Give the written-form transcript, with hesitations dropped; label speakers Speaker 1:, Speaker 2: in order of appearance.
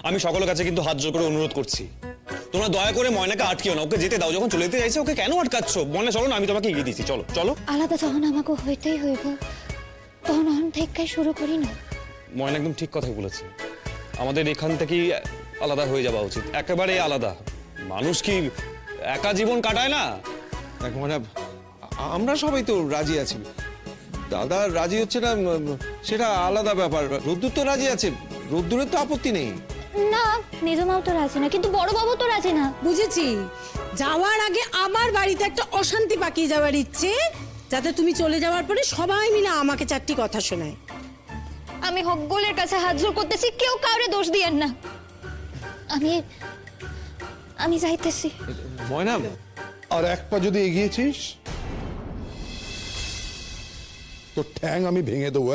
Speaker 1: আমি সকলের কাছে কিন্তু হাত জোর করে অনুরোধ করছি, তোমরা দয়া করে ময়নাকে আটকিও না, ওকে যেতে দাও। যখন চলে যেতে চাইছে ওকে কেন আটকাচ্ছ? ময়না চলো না, আমি তোমাকে এগিয়ে দিচ্ছি, চলো চলো।
Speaker 2: আলাদা যখন আমাকে হইতেই হইব তখন অন থেকে শুরু করি না।
Speaker 1: ময়না একদম ঠিক কথাই বলেছে, আমাদের এখান থেকেই আলাদা হয়ে যাওয়া উচিত, একেবারে আলাদা। মানুষ কি একা জীবন কাটায় না?
Speaker 3: দেখো মানে আমরা সবাই তো রাজি আছি, দাদা রাজি হচ্ছে না সেটা আলাদা ব্যাপার। রোদ্দুর তো রাজি আছে, রোদ্দুরের তো আপত্তি নেই।
Speaker 2: না, নিজ মাও তো রাজি না, কিন্তু বড় বাবু তো রাজি না।
Speaker 4: বুঝেছি, যাওয়ার আগে আমার বাড়িতে একটা অশান্তি পাকিয়ে যাওয়ার ইচ্ছে, যাতে তুমি চলে যাওয়ার পরে সবাই মিলে আমাকে চারটি কথা শোনায়।
Speaker 2: আমি হকগুলের কাছে হাত জোর করতেছি, কেউ কাউরে দোষ দিয়েন না। আমি যাইতেছি।
Speaker 3: ময়না,
Speaker 5: আর এক পা যদি এগিয়েছিস তো ঠ্যাং আমি ভেঙে দেবো।